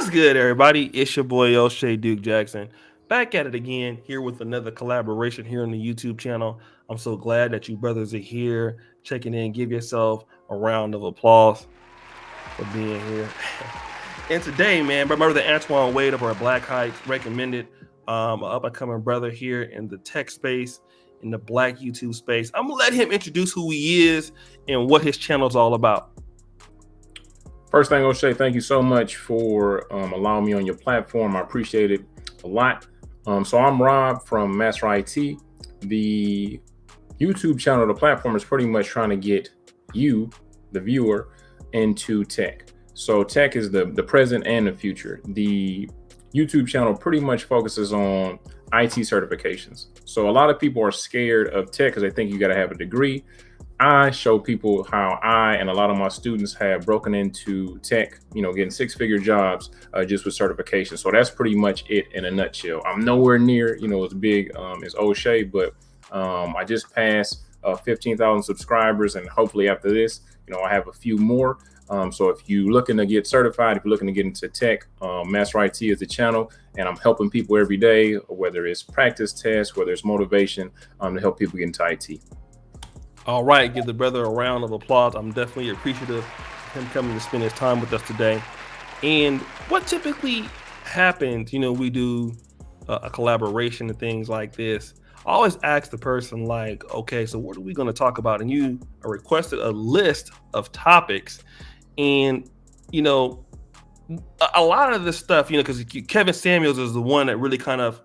What's good, everybody? It's your boy O'Shea Duke Jackson. Back at it again, here with another collaboration here on the YouTube channel. I'm so glad that you brothers are here, checking in. Give yourself a round of applause for being here. And today, man, my brother Antoine Wade of our Black Heights recommended an up-and-coming brother here in the tech space, in the Black YouTube space. I'm gonna let him introduce who he is and what his channel is all about. First thing, O'Shea, thank you so much for allowing me on your platform. I appreciate it a lot. So I'm Rob from Master IT. The YouTube channel, the platform is pretty much trying to get you, the viewer, into tech. So tech is the present and the future. The YouTube channel pretty much focuses on IT certifications. So a lot of people are scared of tech because they think you got to have a degree. I show people how I and a lot of my students have broken into tech, getting six-figure jobs just with certification. So that's pretty much it in a nutshell. I'm nowhere near, as big as O'Shea, but I just passed 15,000 subscribers, and hopefully after this, I have a few more. So if you're looking to get certified, if you're looking to get into tech, Master IT is the channel, and I'm helping people every day, whether it's practice tests, whether it's motivation, to help people get into IT. All right, give the brother a round of applause. I'm definitely appreciative of him coming to spend his time with us today. And what typically happens, we do a collaboration and things like this. I always ask the person like, okay, so what are we going to talk about? And you requested a list of topics. And, a lot of this stuff, because Kevin Samuels is the one that really kind of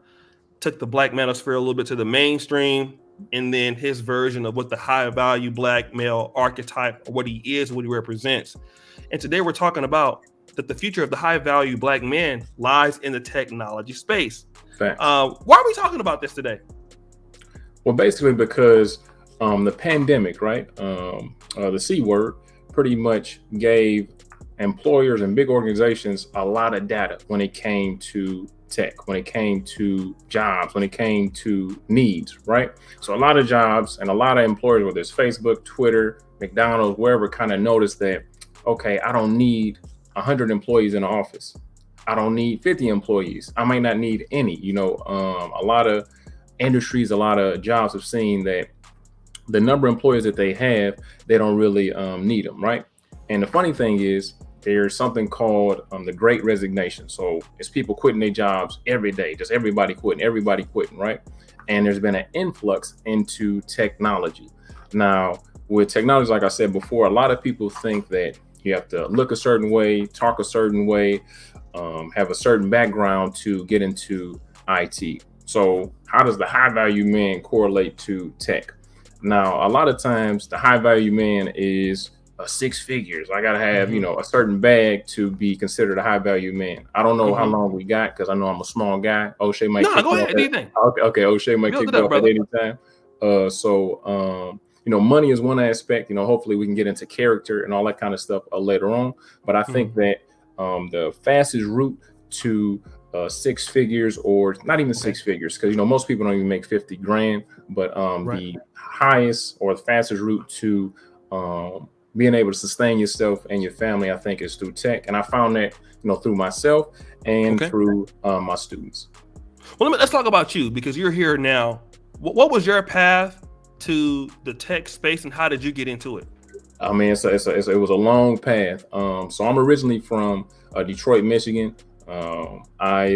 took the Black manosphere a little bit to the mainstream. And then his version of what the high value Black male archetype, or what he is, what he represents. And today we're talking about that the future of the high value Black man lies in the technology space. Why are we talking about this today? Well, basically because the pandemic, right? The C word pretty much gave employers and big organizations a lot of data when it came to tech, when it came to jobs, when it came to needs, right? So a lot of jobs and a lot of employers, whether it's Facebook, Twitter, McDonald's, wherever, kind of noticed that, okay, I don't need 100 employees in the office. I don't need 50 employees. I might not need any. A lot of industries, a lot of jobs have seen that the number of employees that they have, they don't really need them, right? And the funny thing is, there's something called the Great Resignation. So it's people quitting their jobs every day, just everybody quitting, right? And there's been an influx into technology. Now, with technology, like I said before, a lot of people think that you have to look a certain way, talk a certain way, have a certain background to get into IT. So how does the high value man correlate to tech? Now, a lot of times the high value man is six figures. I gotta have, a certain bag to be considered a high value man. I don't know how long we got because I know I'm a small guy. O'Shea might kick go ahead. Okay, O'Shea might kick off at any time. Money is one aspect. Hopefully we can get into character and all that kind of stuff later on. But I think that the fastest route to six figures, or not even six figures, because most people don't even make 50 grand. But the highest or the fastest route to being able to sustain yourself and your family, I think, is through tech. And I found that, through myself and through my students. Well, let's talk about you, because you're here now. What was your path to the tech space, and how did you get into it? I mean, it was a long path. So I'm originally from Detroit, Michigan. I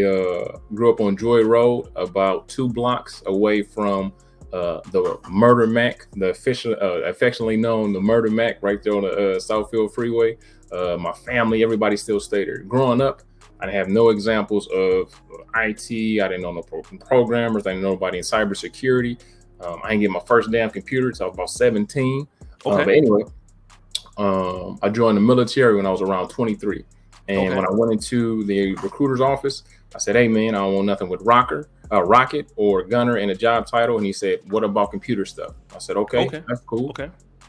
grew up on Joy Road, about 2 blocks away from the Murder Mac, the affectionately known the Murder Mac, right there on the Southfield Freeway. My family, everybody still stayed there. Growing up, I have no examples of IT. I didn't know no programmers. I didn't know nobody in cybersecurity. I didn't get my first damn computer until I was about 17. But anyway, I joined the military when I was around 23. And when I went into the recruiter's office, I said, "Hey man, I don't want nothing with rocket or gunner in a job title." And he said, "What about computer stuff?" I said, okay. That's cool.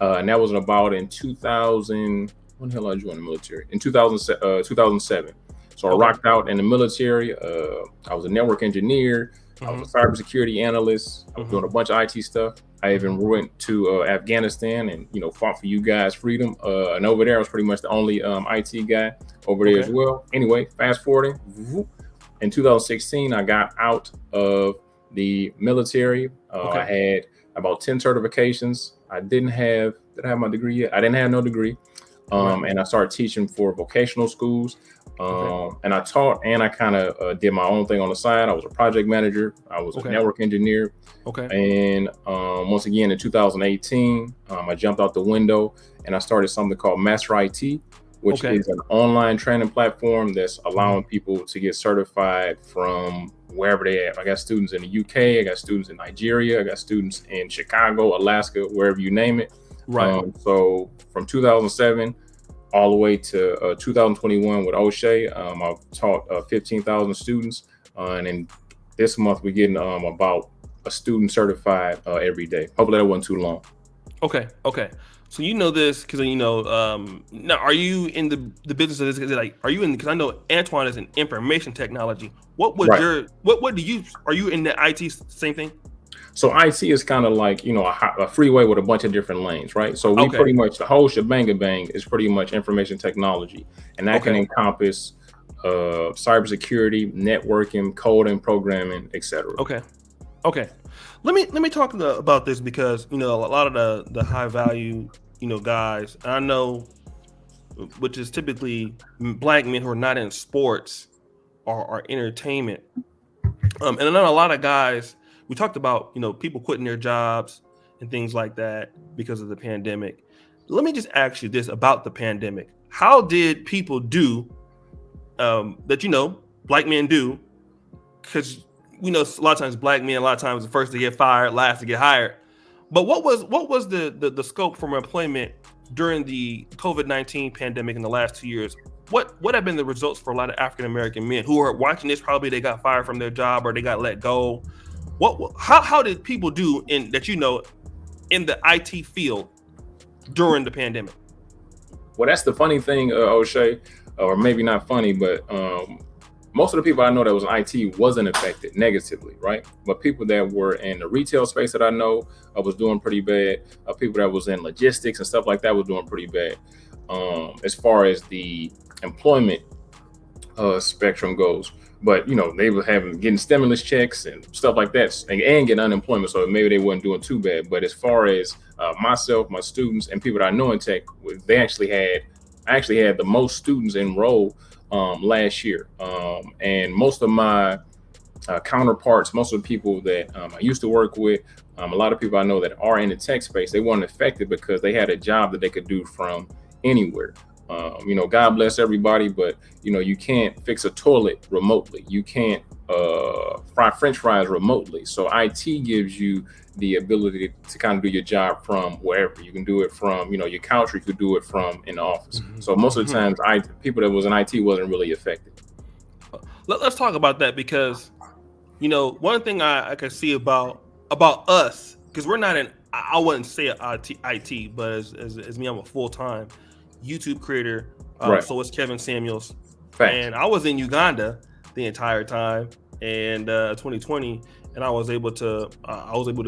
And that was about in 2000. When the hell I joined the military? In 2007. So I rocked out in the military. I was a network engineer. I was Hmm. a cybersecurity analyst. I was doing Hmm. a bunch of IT stuff. I even Hmm. went to Afghanistan and fought for you guys' freedom. And over there, I was pretty much the only IT guy over there as Okay. well. Anyway, fast forwarding, in 2016, I got out of the military. I Okay. had about 10 certifications. Did I have my degree yet? I didn't have no degree. Right. And I started teaching for vocational schools. Okay. And I taught and I kind of did my own thing on the side. I was a project manager. I was a Okay. network engineer. Okay. And once again, in 2018, I jumped out the window and I started something called Master IT, which Okay. is an online training platform that's Hmm. allowing people to get certified from wherever they are. I got students in the UK, I got students in Nigeria, I got students in Chicago, Alaska, wherever you name it. Right. So from 2007 all the way to 2021 with O'Shea, I've taught 15,000 students. And then this month we're getting about a student certified every day. Hopefully that wasn't too long. Okay. Okay. So you know this because now are you in the business of this? Is it like are you in? Because I know Antoine is in information technology. What would Right. your what do you are you in the IT same thing? So IT is kind of like a freeway with a bunch of different lanes, right? So we Okay. pretty much the whole shebang bang is pretty much information technology, and that can Okay. encompass cybersecurity, networking, coding, programming, etc. Okay. Okay. Let me talk about this because a lot of the high value guys I know, which is typically black men who are not in sports or entertainment. And I know a lot of guys. We talked about people quitting their jobs and things like that because of the pandemic. Let me just ask you this about the pandemic: how did people do that? Black men do because we know a lot of times black men a lot of times the first to get fired, last to get hired. But what was the scope for employment during the COVID-19 pandemic in the last 2 years? What have been the results for a lot of African American men who are watching this? Probably they got fired from their job or they got let go. How did people do in that in the IT field during the pandemic? Well, that's the funny thing, O'Shea, or maybe not funny, but most of the people I know that was in IT wasn't affected negatively, right? But people that were in the retail space that I know was doing pretty bad. People that was in logistics and stuff like that was doing pretty bad. As far as the employment spectrum goes. But they were getting stimulus checks and stuff like that, and getting unemployment, so maybe they weren't doing too bad. But as far as myself, my students, and people that I know in tech, I actually had the most students enroll last year, and most of my counterparts, most of the people that I used to work with, a lot of people I know that are in the tech space, they weren't affected because they had a job that they could do from anywhere. God bless everybody, but you can't fix a toilet remotely. You can't fry French fries remotely. So IT gives you the ability to kind of do your job from wherever. You can do it from your couch, or you could do it from in the office. So most of the Mhm. times, people that was in IT wasn't really affected. Let's talk about that because one thing I can see about us because we're not in. I wouldn't say IT, but as me, I'm a full time YouTube creator. Right. So is Kevin Samuels, Facts. and I was in Uganda the entire time, and 2020, and I was able to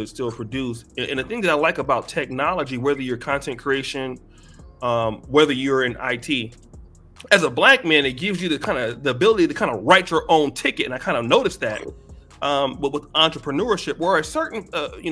still produce. And the thing that I like about technology, whether you're content creation, whether you're in IT, as a black man, it gives you the ability to kind of write your own ticket, and I kind of noticed that but with entrepreneurship, where a certain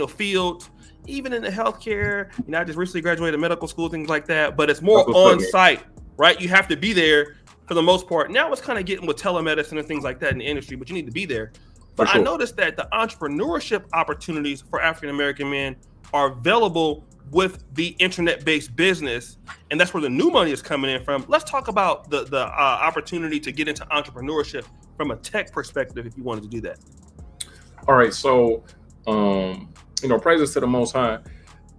fields, even in the healthcare, I just recently graduated medical school, things like that. But it's That's more what's up, on man. site, right? You have to be there for the most part. Now it's kind of getting with telemedicine and things like that in the industry, but you need to be there. For But I sure. noticed that the entrepreneurship opportunities for African American men are available with the internet-based business, and that's where the new money is coming in from. Let's talk about the opportunity to get into entrepreneurship from a tech perspective, if you wanted to do that. All right. So, praises to the Most High.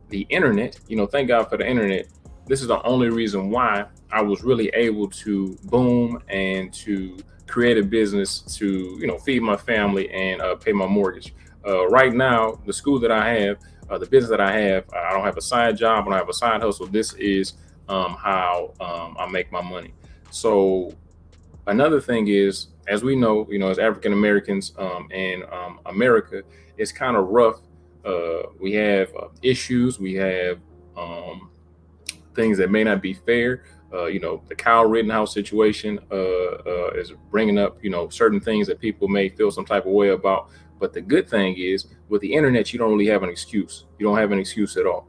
The internet, thank God for the internet. This is the only reason why I was really able to boom and to create a business to, feed my family and pay my mortgage. Right now, the school that I have, the business that I have, I don't have a side job, I don't have a side hustle. This is how I make my money. So Another thing is, as we know, as African Americans in America, it's kind of rough. We have issues. We have things that may not be fair. The Kyle Rittenhouse situation is bringing up, certain things that people may feel some type of way about. But the good thing is, with the internet, you don't really have an excuse. You don't have an excuse at all.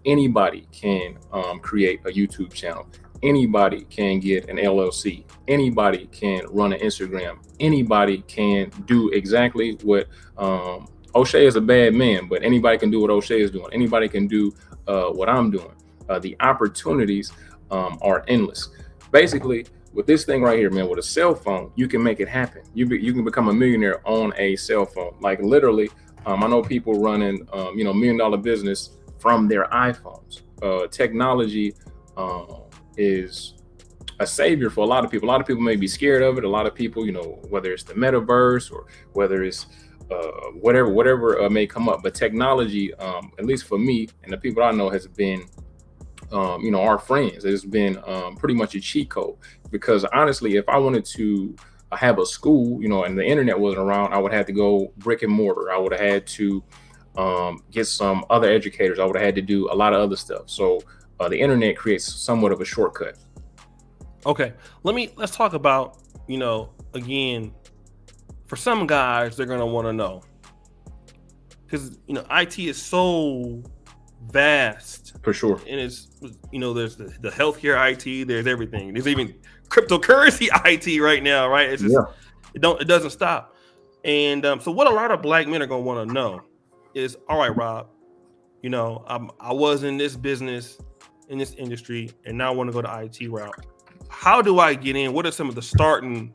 Anybody can create a YouTube channel. Anybody can get an LLC. Anybody can run an Instagram. Anybody can do exactly what O'Shea is a bad man, but anybody can do what O'Shea is doing. Anybody can do what I'm doing. The opportunities are endless. Basically, with this thing right here, man, with a cell phone, you can make it happen. You can become a millionaire on a cell phone. Like literally, I know people running, $1 million business from their iPhones. Technology is a savior for a lot of people. A lot of people may be scared of it. A lot of people, whether it's the metaverse or whether it's whatever may come up. But technology, at least for me and the people I know, has been our friends. It's been pretty much a cheat code, because honestly, if I wanted to have a school, and the internet wasn't around, I would have to go brick and mortar. I would have had to get some other educators. I would have had to do a lot of other stuff. So the internet creates somewhat of a shortcut. Okay, let's talk about, again, for some guys, they're gonna want to know, because IT is so vast. For sure. And it's, there's the healthcare IT, there's everything. There's even cryptocurrency IT right now, right? It's just, it doesn't stop. And so what a lot of black men are gonna want to know is, all right, Rob, I was in this business, in this industry, and now I want to go the IT route. How do I get in? What are some of the starting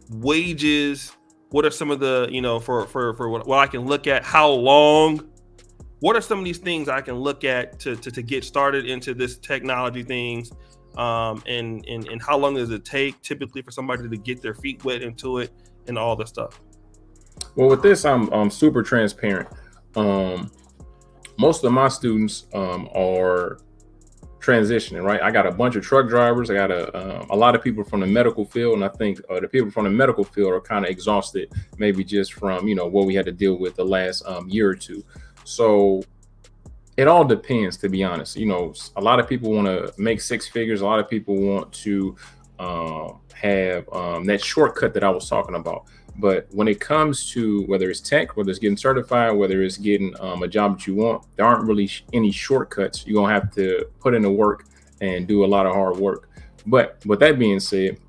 wages? What are some of the, for what I can look at? How long? What are some of these things I can look at to get started into this technology things? And how long does it take typically for somebody to get their feet wet into it and all this stuff? Well, with this, I'm super transparent. Most of my students are transitioning, right? I got a bunch of truck drivers. I got a lot of people from the medical field, and I think the people from the medical field are kind of exhausted, maybe just from what we had to deal with the last year or two. So it all depends, to be honest. A lot of people want to make six figures. A lot of people want to have that shortcut that I was talking about. But when it comes to whether it's tech, whether it's getting certified, whether it's getting a job that you want, there aren't really any shortcuts. You're going to have to put in the work and do a lot of hard work. But with that being said,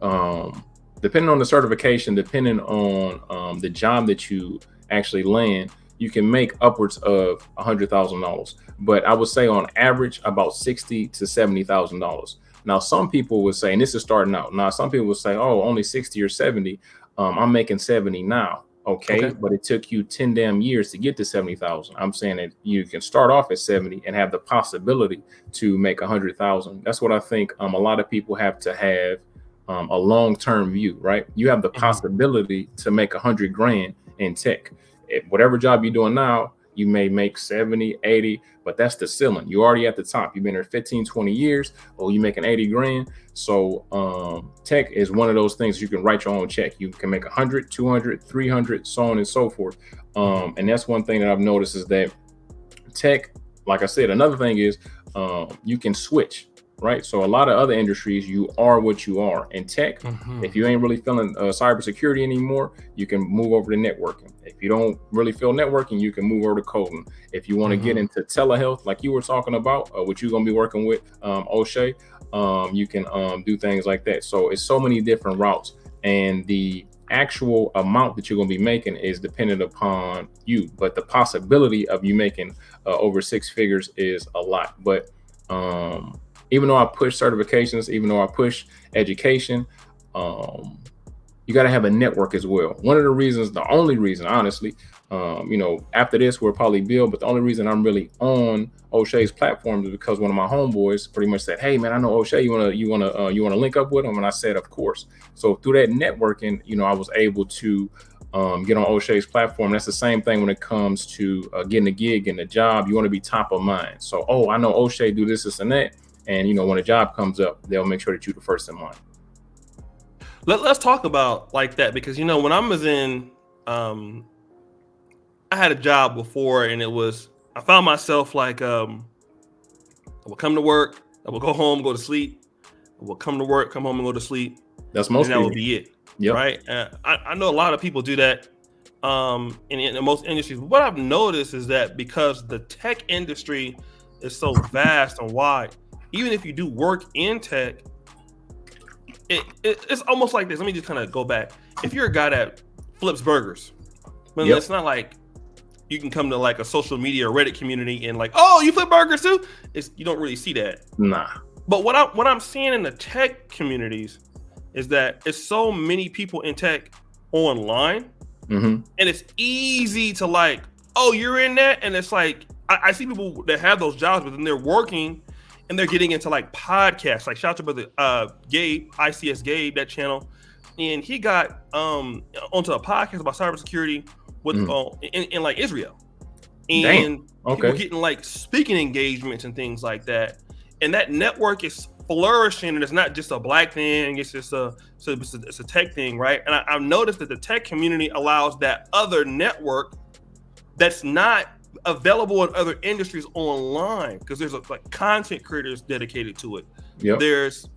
depending on the certification, depending on the job that you actually land, you can make upwards of $100,000. But I would say on average about $60,000 to $70,000. Now, some people would say, and this is starting out. Now, some people would say, oh, only 60 or 70. I'm making 70 now. Okay. But it took you 10 damn years to get to 70,000. I'm saying that you can start off at 70 and have the possibility to make 100,000. That's what I think. A lot of people have to have a long-term view, right? You have the possibility to make 100 grand in tech. Whatever job you're doing now, you may make 70, 80, but that's the ceiling. You're already at the top. You've been there 15, 20 years, or you're making 80 grand. So tech is one of those things you can write your own check. You can make 100, 200, 300, so on and so forth. And that's one thing that I've noticed is that tech, like I said, another thing is you can switch. Right. So a lot of other industries, you are what you are. In tech, if you ain't really feeling cybersecurity anymore, you can move over to networking. If you don't really feel networking, you can move over to coding. If you want to get into telehealth, like you were talking about, what you're going to be working with, O'Shea, you can do things like that. So it's so many different routes, and the actual amount that you're going to be making is dependent upon you. But the possibility of you making over six figures is a lot. But even though I push certifications, even though I push education, you got to have a network as well. One of the reasons, the only reason, honestly, after this, we'll probably build, but the only reason I'm really on O'Shea's platform is because one of my homeboys pretty much said, "Hey man, I know O'Shea, you wanna link up with him?" And I said, "Of course." So through that networking, I was able to get on O'Shea's platform. That's the same thing when it comes to getting a gig, getting a job. You want to be top of mind. So, I know O'Shea do this and that. And, when a job comes up, they'll make sure that you're the first in line. Let's talk about like that because when I was in, um, I had a job before, and I found myself like I would come to work, I would go home, go to sleep. I would come to work, come home, and go to sleep, That's and then most that would people. be it, Yep. right? I know a lot of people do that in most industries. But what I've noticed is that because the tech industry is so vast and wide, even if you do work in tech, it's almost like this. Let me just kind of go back. If you're a guy that flips burgers, then Yep. it's not like you can come to like a social media or Reddit community and like, oh, you flip burgers too. You don't really see that. Nah. But what I'm seeing in the tech communities is that it's so many people in tech online, Hmm. and it's easy to like, oh, you're in that, and it's like I see people that have those jobs, but then they're working and they're getting into like podcasts. Like shout out to brother Gabe, ICS Gabe, that channel, and he got onto a podcast about cybersecurity with Hmm. in like Israel, Damn. and people Okay. getting like speaking engagements and things like that. And that network is flourishing, and it's not just a black thing; it's just it's a tech thing, right? And I've noticed that the tech community allows that other network that's not available in other industries online because there's like content creators dedicated to it. Yep. There's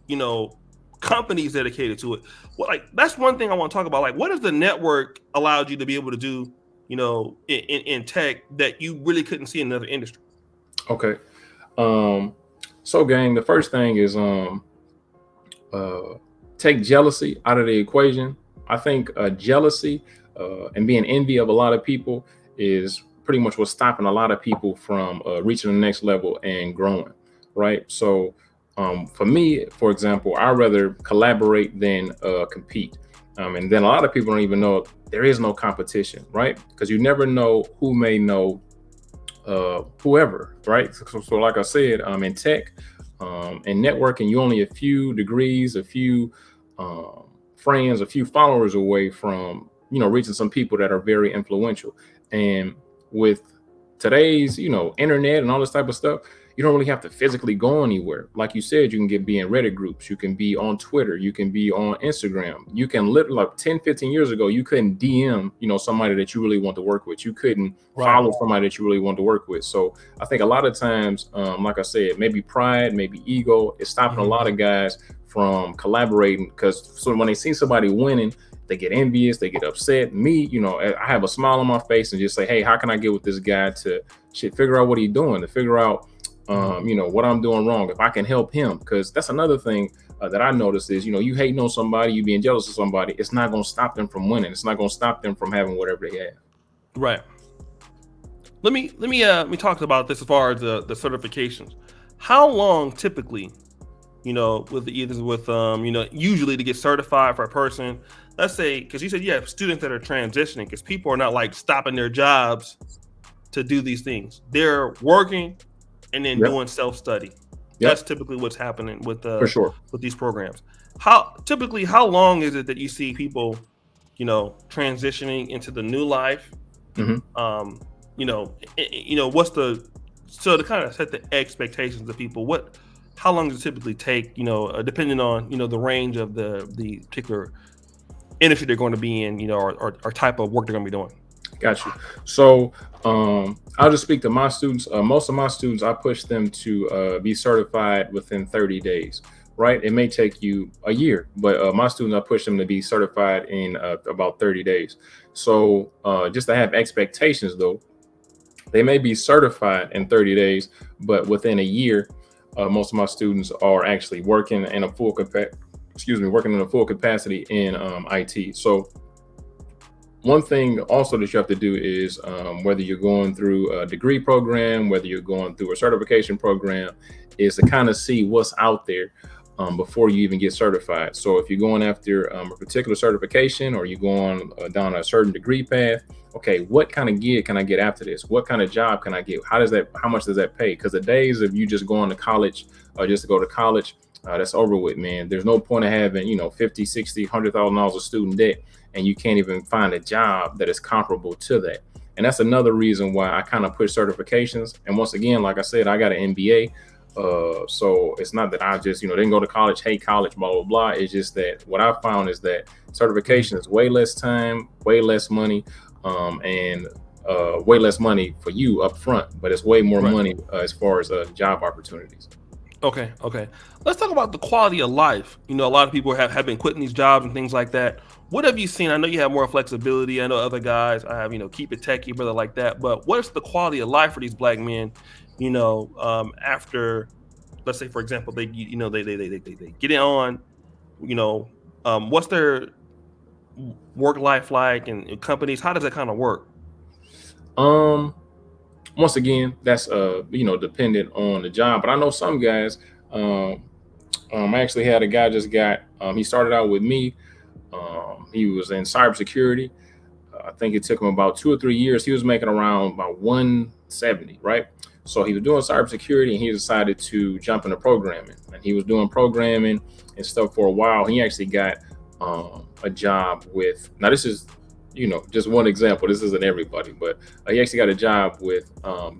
companies dedicated to it. Well, like that's one thing I want to talk about. Like, what has the network allowed you to be able to do? In tech that you really couldn't see in another industry. Okay. Um, so gang, the first thing is uh take jealousy out of the equation. I think jealousy and being envy of a lot of people is pretty much what's stopping a lot of people from reaching the next level and growing, right? So for me, for example, I rather collaborate than compete. And then a lot of people don't even know there is no competition, right? Because you never know who may know whoever, right? So like I said, in tech and networking, you only a few degrees, a few friends, a few followers away from reaching some people that are very influential. And with today's internet and all this type of stuff, you don't really have to physically go anywhere. Like you said, you can be in Reddit groups, you can be on Twitter, you can be on Instagram. You can literally, like 10, 15 years ago, you couldn't DM somebody that you really want to work with. You couldn't Right. follow somebody that you really want to work with. So I think a lot of times, like I said, maybe pride, maybe ego is stopping a Mhm. lot of guys from collaborating, because so when they see somebody winning, they get envious, they get upset. Me, I have a smile on my face and just say, hey, how can I get with this guy to figure out what he's doing, to figure out Mhm. what I'm doing wrong, if I can help him. Because that's another thing that I noticed is, you hating on somebody, you being jealous of somebody, it's not going to stop them from winning. It's not going to stop them from having whatever they have. Right. Let me talk about this as far as the certifications. How long typically, with either with usually to get certified for a person, let's say, because you said you have students that are transitioning, because people are not like stopping their jobs to do these things. They're working and then Yep. doing self-study. That's Yep. typically what's happening For sure. with these programs. How long is it that you see people, transitioning into the new life? Hmm. Um, what's to kind of set the expectations of people? How long does it typically take? Depending on the range of the particular industry they're going to be in, or type of work they're going to be doing. Got you. So I'll just speak to my students. Most of my students, I push them to be certified within 30 days, right? It may take you a year, but my students, I push them to be certified in about 30 days. So just to have expectations, though, they may be certified in 30 days, but within a year, most of my students are actually working in a working in a full capacity in IT. So one thing also that you have to do is whether you're going through a degree program, whether you're going through a certification program, is to kind of see what's out there before you even get certified. So if you're going after a particular certification, or you're going down a certain degree path, okay, what kind of gig can I get after this? What kind of job can I get? How much does that pay? Because the days of you just going to college just to go to college, that's over with, man. There's no point of having 50, 60, $100,000 of student debt, and you can't even find a job that is comparable to that. And that's another reason why I kind of push certifications. And once again, like I said, I got an MBA. So it's not that I just, didn't go to college, hate college, blah, blah, blah. It's just that what I found is that Mhm. certification is way less time, way less money, and way less money for you up front, but it's way more Right. money as far as job opportunities. Okay, okay. Let's talk about the quality of life. A lot of people have been quitting these jobs and things like that. What have you seen? I know you have more flexibility. I know other guys, I have, keep it techie, brother, like that. But what's the quality of life for these black men, after, let's say, for example, they get it on, you know, what's their work life like and companies? How does that kind of work? Um, Once again, that's dependent on the job. But I know some guys. Um, I actually had a guy just got. He started out with me. He was in cybersecurity. I think it took him about 2 or 3 years. He was making around about 170, right? So he was doing cybersecurity, and he decided to jump into programming. And he was doing programming and stuff for a while. He actually got a job with. Now this is, just one example. This isn't everybody, but he actually got a job with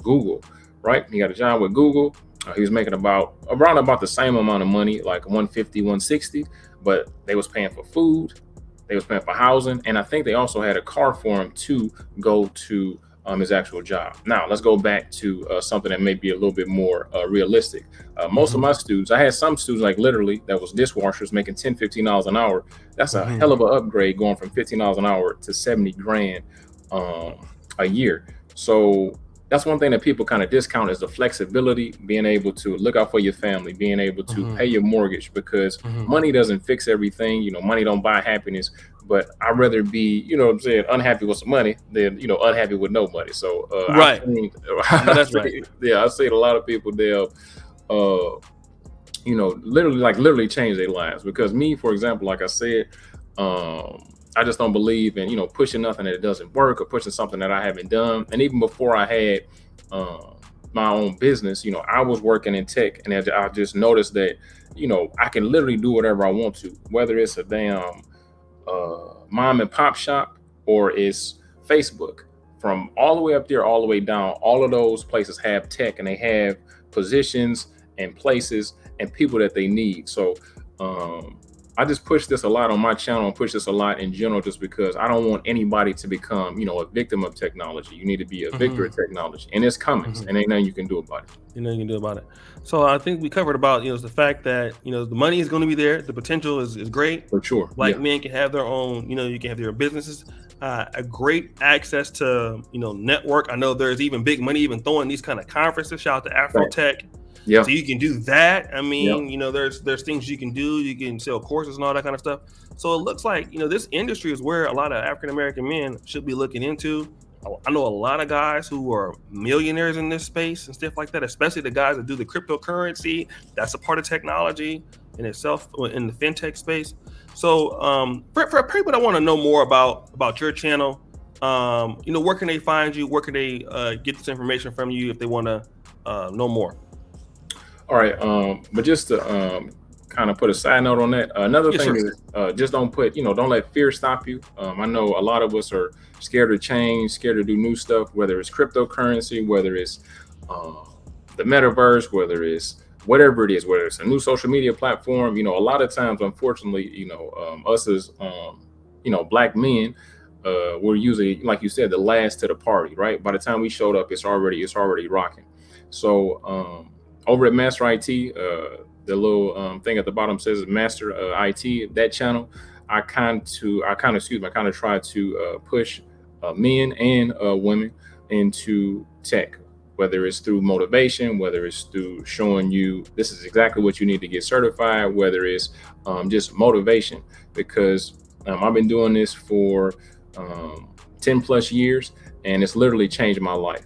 Google, right? He got a job with Google. He was making around about the same amount of money, like 150, 160, but they was paying for food, they was paying for housing, and I think they also had a car for him to go to his actual job. Now let's go back to something that may be a little bit more realistic. Most of Hmm. my students, I had some students like literally that was dishwashers making 10, $15 an hour. That's a Hmm. hell of an upgrade going from $15 an hour to 70 grand um, a year. So that's one thing that people kind of discount is the flexibility, being able to look out for your family, being able to Hmm. pay your mortgage, because Hmm. money doesn't fix everything. Money don't buy happiness, but I'd rather be, what I'm saying, unhappy with some money than, unhappy with no money. So I've Right. seen, I know that's right. yeah, I've seen a lot of people, they'll, uh, literally change their lives. Because me, for example, like I said, I just don't believe in, pushing nothing that doesn't work or pushing something that I haven't done. And even before I had my own business, I was working in tech, and I just noticed that, I can literally do whatever I want to, whether it's a damn mom and pop shop or it's Facebook. From all the way up there, all the way down, all of those places have tech, and they have positions and places and people that they need. So um, I just push this a lot on my channel and push this a lot in general, just because I don't want anybody to become, a victim of technology. You need to be a victor Hmm. of technology, and it's coming, Hmm. and ain't nothing you can do about it. You can do about it. So I think we covered about the fact that the money is going to be there, the potential is great. For sure. Black Yeah. men can have their own, you can have their businesses, a great access to network. I know there's even big money even throwing these kind of conferences. Shout out to Thanks. Afrotech. Yeah. So you can do that. I Yeah. mean, there's things you can do. You can sell courses and all that kind of stuff. So it looks like this industry is where a lot of African American men should be looking into. I know a lot of guys who are millionaires in this space and stuff like that, especially the guys that do the cryptocurrency. That's a part of technology in itself in the fintech space. So for people that want to know more about your channel, where can they find you? Where can they get this information from you if they want to know more? All right. But just to kind of put a side note on that, another Yeah, thing sure. is just don't let fear stop you. I know a lot of us are scared to change, scared to do new stuff, whether it's cryptocurrency, whether it's uh, the metaverse, whether it's whatever it is, whether it's a new social media platform. A lot of times, unfortunately, us as black men, we're usually, like you said, the last to the party, right? By the time we showed up, it's already rocking. So over at Master IT, the little thing at the bottom says Master IT. That channel, I kind of try to push men and women into tech, whether it's through motivation, whether it's through showing you this is exactly what you need to get certified, whether it's just motivation, because I've been doing this for um, 10 plus years, and it's literally changed my life.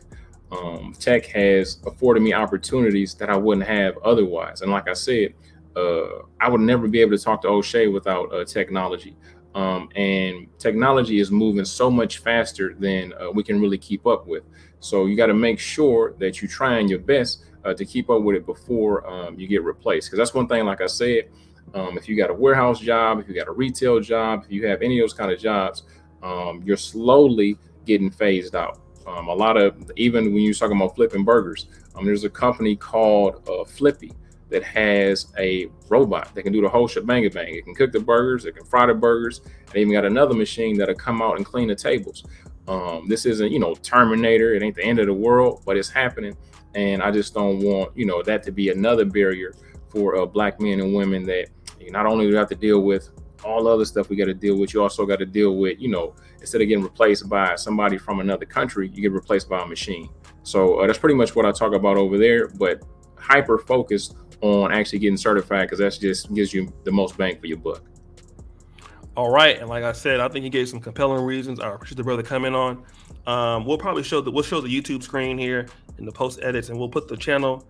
Tech has afforded me opportunities that I wouldn't have otherwise. And like I said, I would never be able to talk to O'Shea without technology. And technology is moving so much faster than we can really keep up with. So you got to make sure that you're trying your best to keep up with it before you get replaced. Because that's one thing, like I said, if you got a warehouse job, if you got a retail job, if you have any of those kind of jobs, you're slowly getting phased out. A lot of, even when you're talking about flipping burgers, There's a company called Flippy that has a robot that can do the whole shebang bang. It can cook the burgers, it can fry the burgers, and even got another machine that'll come out and clean the tables. This isn't, Terminator. It ain't the end of the world, but it's happening, and I just don't want, that to be another barrier for Black men and women that not only do you have to deal with all other stuff we got to deal with, you also got to deal with, instead of getting replaced by somebody from another country, you get replaced by a machine. So that's pretty much what I talk about over there, but hyper focused on actually getting certified because that just gives you the most bang for your buck. All right, and like I said, I think he gave some compelling reasons. I appreciate the brother coming on. We'll probably show the YouTube screen here in the post edits, and we'll put the channel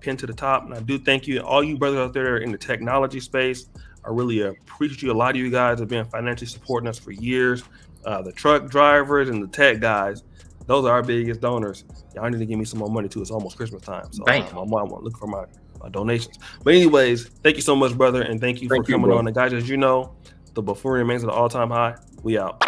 pinned to the top. And I do thank you, all you brothers out there in the technology space. I really appreciate you. A lot of you guys have been financially supporting us for years. The truck drivers and the tech guys, those are our biggest donors. Y'all need to give me some more money too. It's almost Christmas time, so I'm looking for my donations. But anyways, thank you so much, brother, and thank you for coming on. And guys, as you know, the buffoonery remains at an all-time high. We out.